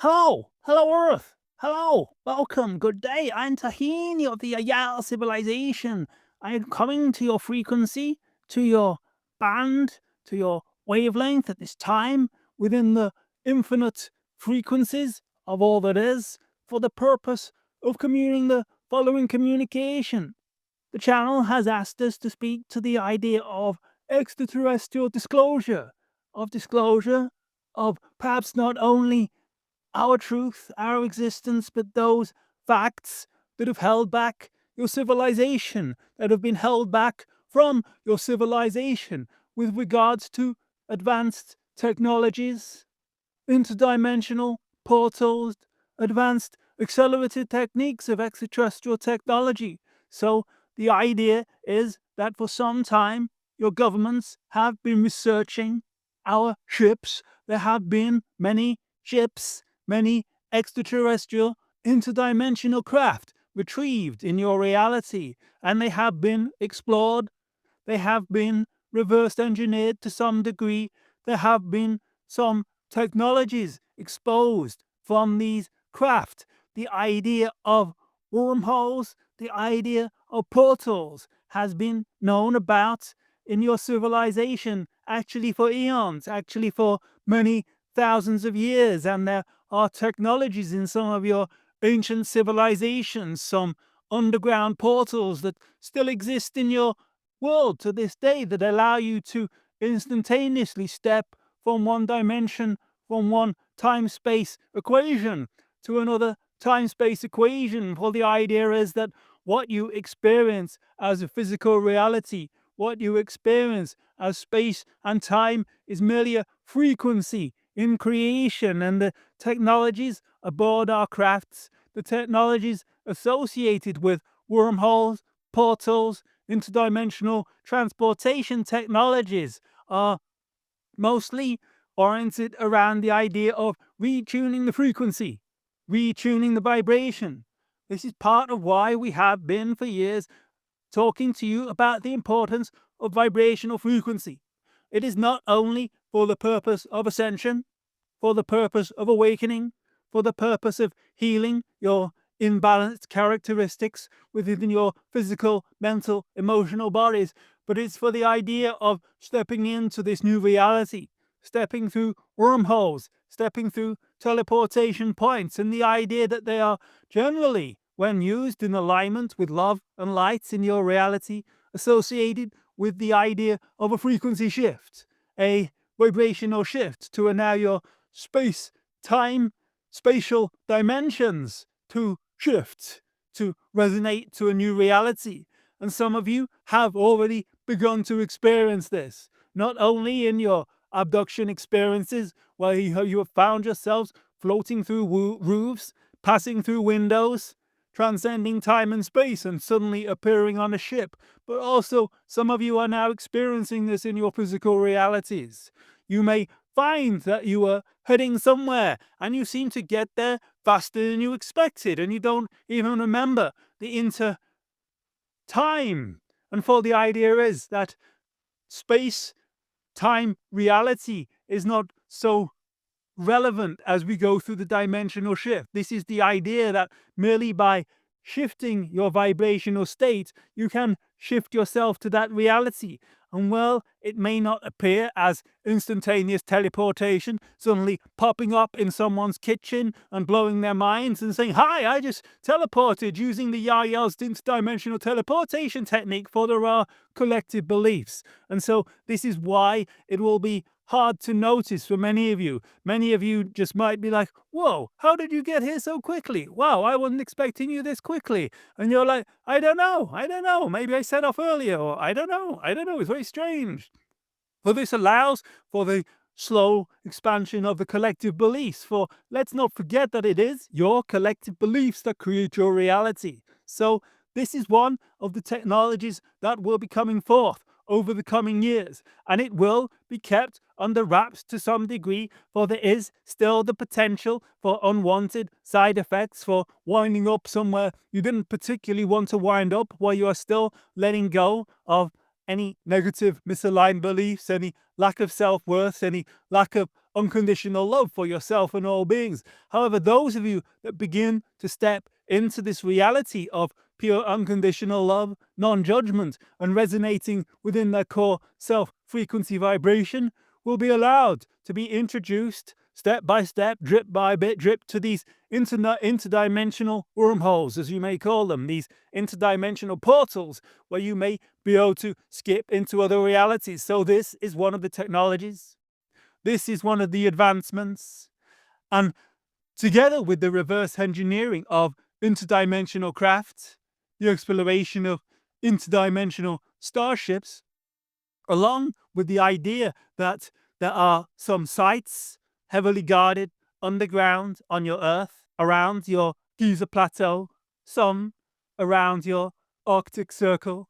Hello, hello Earth, hello, welcome, good day. I'm Tahini of the Yahyel civilization. I am coming to your frequency, to your band, to your wavelength at this time within the infinite frequencies of all that is for the purpose of communing the following communication. The channel has asked us to speak to the idea of extraterrestrial disclosure of perhaps not only our truth, our existence, but those facts that have held back your civilization, that have been held back from your civilization with regards to advanced technologies, interdimensional portals, advanced accelerated techniques of extraterrestrial technology. So the idea is that for some time, your governments have been researching our ships. There have been many ships, many extraterrestrial interdimensional craft retrieved in your reality, and they have been explored, they have been reverse engineered to some degree. There have been some technologies exposed from these craft. The idea of wormholes, the idea of portals has been known about in your civilization actually for eons, actually for many thousands of years. And there are technologies in some of your ancient civilizations, some underground portals that still exist in your world to this day that allow you to instantaneously step from one dimension, from one time space equation to another time space equation. For the idea is that what you experience as a physical reality, what you experience as space and time, is merely a frequency in creation, and the technologies aboard our crafts, the technologies associated with wormholes, portals, interdimensional transportation technologies are mostly oriented around the idea of retuning the frequency, retuning the vibration. This is part of why we have been for years talking to you about the importance of vibrational frequency. It is not only for the purpose of ascension, for the purpose of awakening, for the purpose of healing your imbalanced characteristics within your physical, mental, emotional bodies, but it's for the idea of stepping into this new reality, stepping through wormholes, stepping through teleportation points, and the idea that they are generally, when used in alignment with love and light in your reality, associated with the idea of a frequency shift, a vibrational shift to allow your space, time, spatial dimensions to shift, to resonate to a new reality. And some of you have already begun to experience this, not only in your abduction experiences, where you have found yourselves floating through roofs, passing through windows, transcending time and space, and suddenly appearing on a ship, but also some of you are now experiencing this in your physical realities. You may find that you are heading somewhere and you seem to get there faster than you expected, and you don't even remember the inter time. And for the idea is that space time reality is not so relevant as we go through the dimensional shift. This is the idea that merely by shifting your vibrational state, you can shift yourself to that reality. And well, it may not appear as instantaneous teleportation, suddenly popping up in someone's kitchen and blowing their minds and saying, "Hi, I just teleported using the Yahyel's interdimensional teleportation technique," for there are collective beliefs. And so this is why it will be hard to notice for many of you. Many of you just might be like, "Whoa, how did you get here so quickly? Wow, I wasn't expecting you this quickly." And you're like, I don't know. Maybe I set off earlier, or I don't know. It's very strange. For this allows for the slow expansion of the collective beliefs. For let's not forget that it is your collective beliefs that create your reality. So this is one of the technologies that will be coming forth over the coming years, and it will be kept under wraps to some degree, for there is still the potential for unwanted side effects, for winding up somewhere you didn't particularly want to wind up, while you are still letting go of any negative misaligned beliefs, any lack of self-worth, any lack of unconditional love for yourself and all beings. However, those of you that begin to step into this reality of pure unconditional love, non-judgment, and resonating within their core self-frequency vibration will be allowed to be introduced step by step, drip by bit, drip to these interdimensional wormholes, as you may call them, these interdimensional portals where you may be able to skip into other realities. So this is one of the technologies. This is one of the advancements. And together with the reverse engineering of interdimensional craft, the exploration of interdimensional starships, along with the idea that there are some sites heavily guarded underground on your Earth, around your Giza Plateau, some around your Arctic Circle,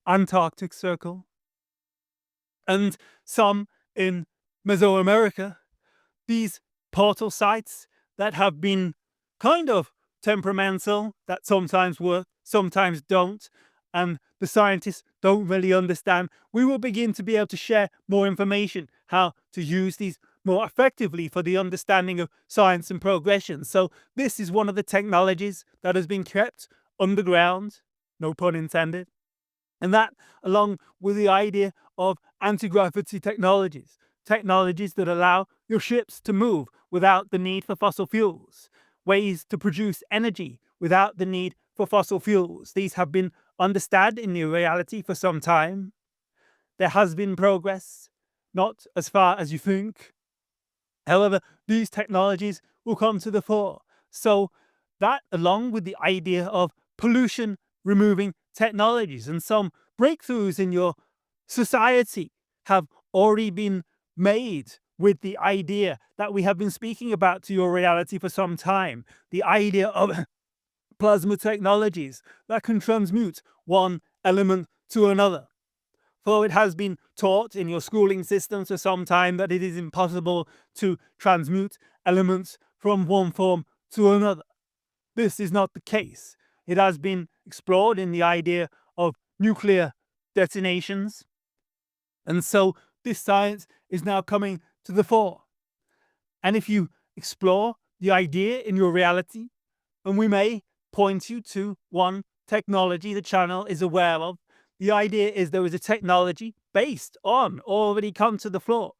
Antarctic Circle, and some in Mesoamerica. These portal sites that have been kind of temperamental, that sometimes work, sometimes don't, and the scientists don't really understand. We will begin to be able to share more information, how to use these more effectively for the understanding of science and progression. So this is one of the technologies that has been kept underground, no pun intended. And that, along with the idea of anti-gravity technologies, technologies that allow your ships to move without the need for fossil fuels, ways to produce energy without the need for fossil fuels. These have been understood in your reality for some time. There has been progress, not as far as you think. However, these technologies will come to the fore. So that, along with the idea of pollution removing technologies, and some breakthroughs in your society have already been made with the idea that we have been speaking about to your reality for some time, the idea of plasma technologies that can transmute one element to another. For it has been taught in your schooling systems for some time that it is impossible to transmute elements from one form to another. This is not the case. It has been explored in the idea of nuclear detonations. And so this science is now coming to the fore. And if you explore the idea in your reality, and we may point you to one technology the channel is aware of, the idea is there is a technology based on already come to the floor,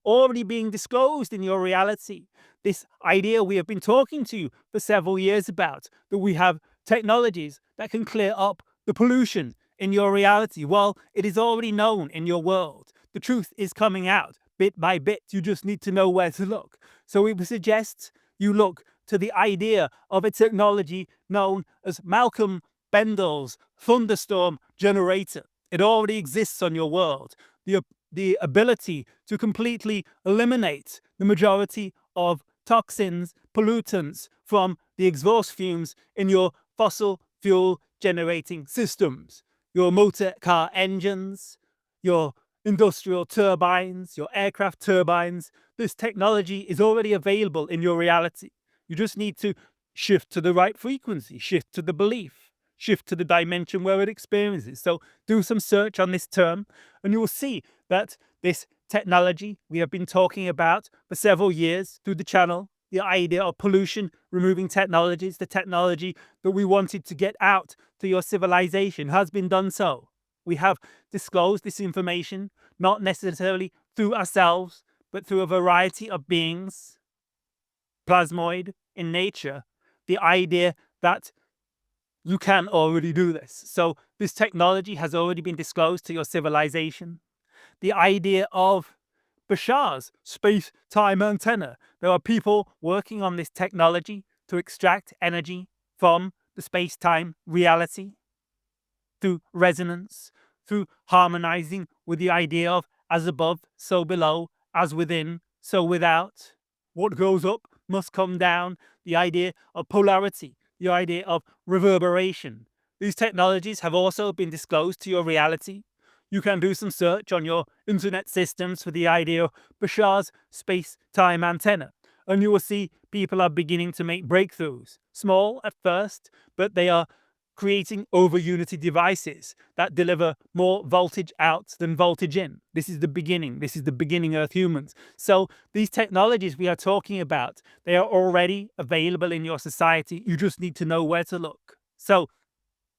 already being disclosed in your reality. This idea we have been talking to you for several years about, that we have technologies that can clear up the pollution in your reality. Well, it is already known in your world. The truth is coming out bit by bit. You just need to know where to look. So we would suggest you look to the idea of a technology known as Malcolm Bendel's thunderstorm generator. It already exists on your world. The ability to completely eliminate the majority of toxins, pollutants from the exhaust fumes in your fossil fuel generating systems, your motor car engines, your industrial turbines, your aircraft turbines. This technology is already available in your reality. You just need to shift to the right frequency, shift to the belief, shift to the dimension where it experiences. So do some search on this term, and you will see that this technology we have been talking about for several years through the channel, the idea of pollution removing technologies, the technology that we wanted to get out to your civilization, has been done so. We have disclosed this information, not necessarily through ourselves, but through a variety of beings, plasmoid in nature, the idea that you can already do this. So this technology has already been disclosed to your civilization. The idea of Bashar's space-time antenna. There are people working on this technology to extract energy from the space-time reality through resonance, through harmonizing with the idea of as above, so below, as within, so without. What goes up must come down. The idea of polarity, the idea of reverberation. These technologies have also been disclosed to your reality. You can do some search on your internet systems for the idea of Bashar's space-time antenna, and you will see people are beginning to make breakthroughs. Small at first, but they are creating over unity devices that deliver more voltage out than voltage in. This is the beginning. This is the beginning Earth humans. So these technologies we are talking about, they are already available in your society. You just need to know where to look. So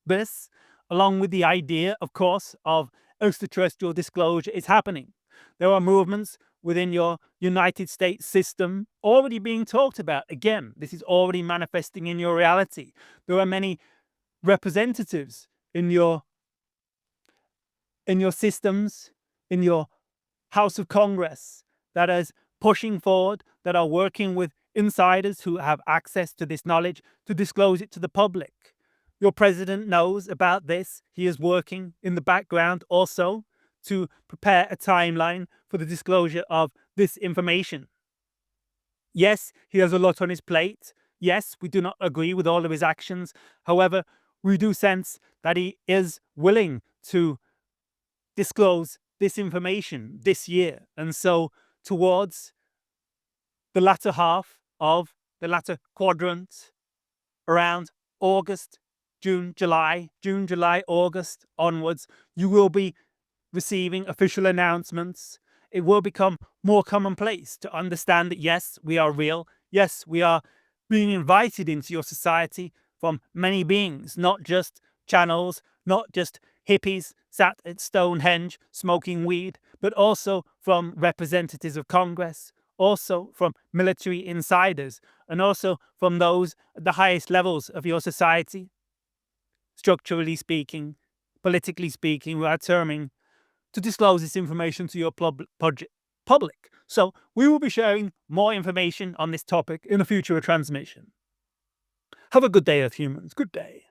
this, along with the idea, of course, of extraterrestrial disclosure is happening. There are movements within your United States system already being talked about. Again, this is already manifesting in your reality. There are many representatives in your systems, in your House of Congress that is pushing forward, that are working with insiders who have access to this knowledge to disclose it to the public. Your president knows about this. He is working in the background also to prepare a timeline for the disclosure of this information. Yes, he has a lot on his plate. Yes, we do not agree with all of his actions. However, we do sense that he is willing to disclose this information this year. And so, towards the latter half of the latter quadrant, around August, June, July, August onwards, you will be receiving official announcements. It will become more commonplace to understand that yes, we are real. Yes, we are being invited into your society from many beings, not just channels, not just hippies sat at Stonehenge smoking weed, but also from representatives of Congress, also from military insiders, and also from those at the highest levels of your society. Structurally speaking, politically speaking, we are terming to disclose this information to your public. So we will be sharing more information on this topic in a future transmission. Have a good day, Earth humans. Good day.